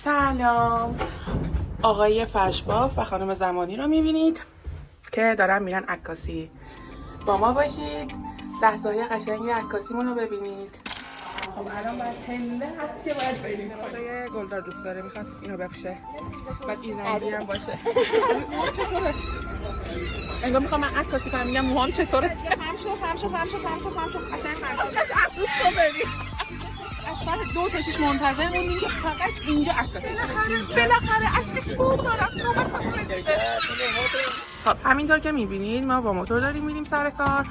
سلام، آقای فشباف و خانم زمانی رو میبینید که دارن میرن عکاسی. با ما باشید، لحظه‌های قشنگ عکاسیمون رو ببینید. خب الان باید پنده هست که باید بریم. خدای گلدار دوست داره، میخواد اینو بپوشه، بعد این رنگی هم باشه. انگار میخوام من عکاسی کنم، میگم موهام چطوره؟ خم شو قشنگ تو بریم. از ساعت 2 تا 6 منتظر موندیم که فقط اینجا عکاسی کنیم. بالاخره اشک شوق دارم نوبتم رسیده. خب همینطور که میبینید ما با موتور داریم میریم سر کار،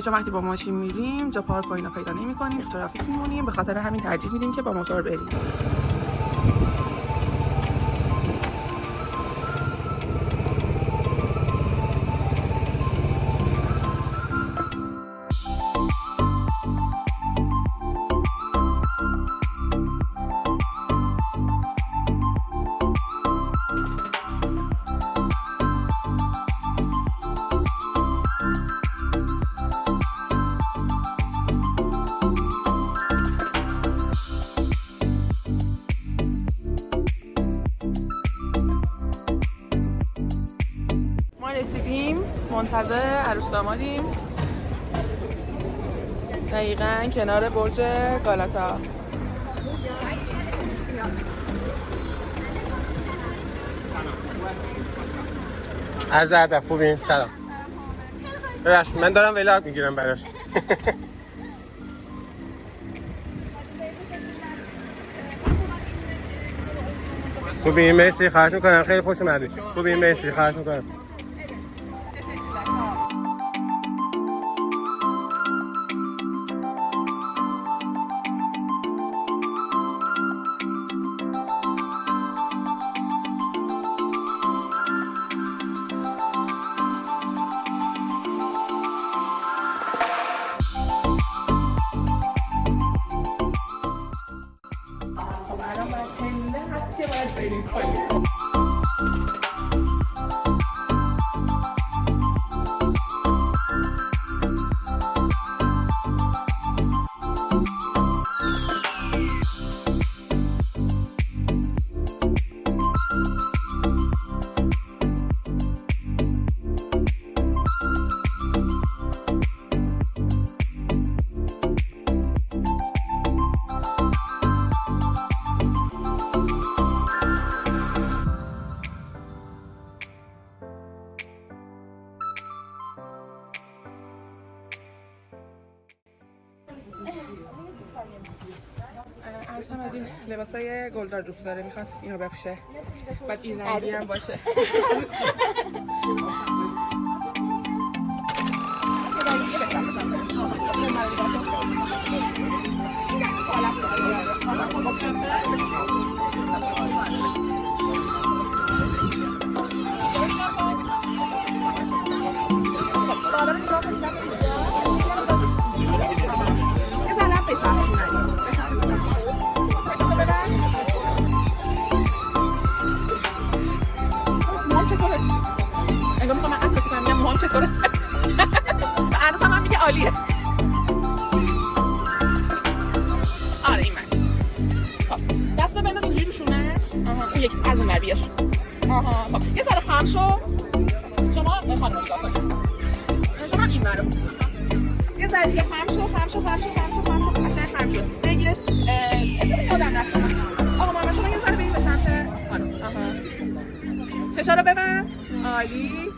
چون وقتی با ماشین میریم جا پارک و اینا پیدا نمی‌کنیم، تو ترافیک میمونیم، به خاطر همین ترجیح میدیم که با موتور بریم. رسیدیم، منتظر عروس دامادیم، دقیقاً کنار برج گالاتا. عرض ادب، خوبین؟ سلام. ببخشید من دارم ولاگ میگیرم براش. خوبین؟ مرسی، خواهش میکنم، خیلی خوش اومدید. خوبین؟ مرسی، خواهش میکنم. عروسم از این لباسای گلدار دوست داره، میخواد اینو بپوشه، بعد این رنگی هم باشه. انگار میخوام من عکاسی کنم، میگم موهام چطوره؟ عروسم هم میگه عالیه. آره این من. خب دستا بنداز اینجوری رو شونش. اون یکی از اون نبیاش. خب یه ذره خم شو. شما خانم نگاه کنید. شما این مرو. یه ذره دیگه خم شو. قشنگ خم شو. بگیرش. اسم یادم رفت. آقا مامان شما یه ذره برید به سمت خانم. چشا رو ببند. عالی.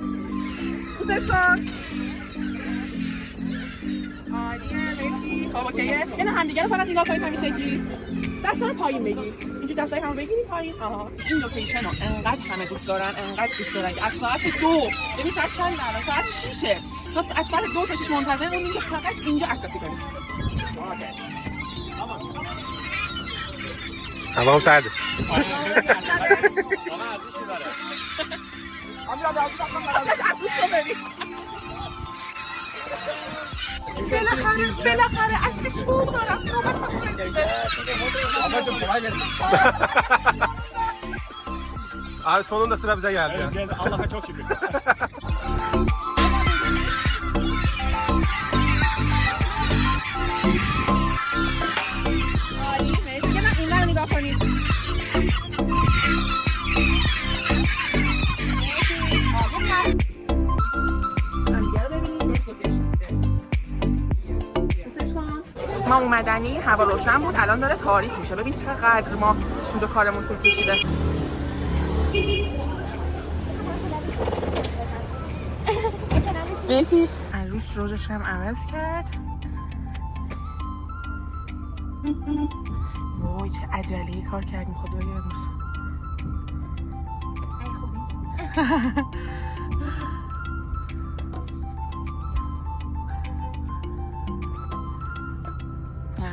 بوسش کن. عالیه، مرسی. خب اوکیه. اینو همدیگه رو فقط نگاه کنید همین شکلی. دستا رو پایین بگیر. اینجوری دستای همو بگیری پایین. این لوکیشن رو انقدر همه دوست دارن که از ساعت 2 ببین ساعت چند الان؟ ساعت 6 تا از ساعت 2 تا 6 منتظر موندیم که فقط اینجا عکاسی کنیم. هوا هم سرده. بالاخره اشک شوق دارم نوبتم رسیده. Abi sonunda sıra bize geldi ya. Geldi. Allah'a çok şükür. عالی، مرسی. که من این رو نگاه کنید. ما اومدنی هوا روشن بود، الان داره تاریک میشه. ببین چقدر ما اونجا کارمون طول کشیده. مرسی. عروس روزش هم عوض کرد. وای چه عجله کار کردیم خدای امروز.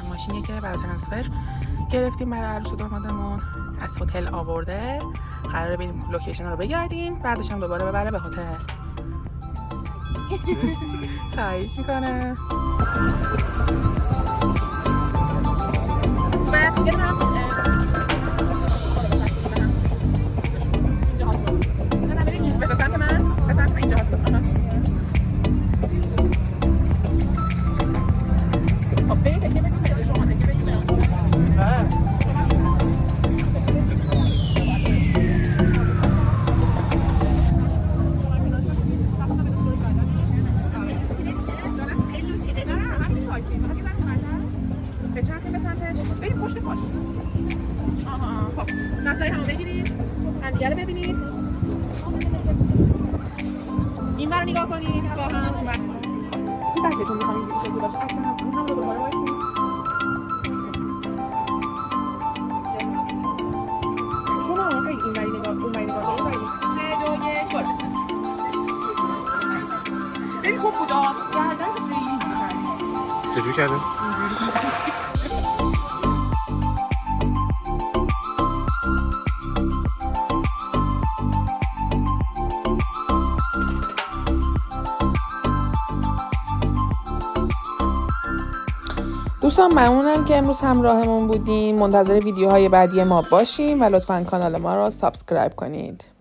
ماشینی که برای ترانسفر گرفتیم برای عروس و دامادمون از هتل آورده. قراره بریم لوکیشن رو بگردیم، بعدش هم دوباره ببره به هتل. خواهش میکنه. این رو نگاه کنید با هم این بکتون میخواییم این شکلی باشه. اصلا هم رو دوباره بایستیم. شما خیلی این بری نگاه اون بری نگاه کنید. 3 2 1 باشه. ببین خوب بود گردن خیلی چجور کردن؟ دوستان ممنونم که امروز همراهمون بودین. منتظر ویدیوهای بعدی ما باشین و لطفاً کانال ما رو سابسکرایب کنید.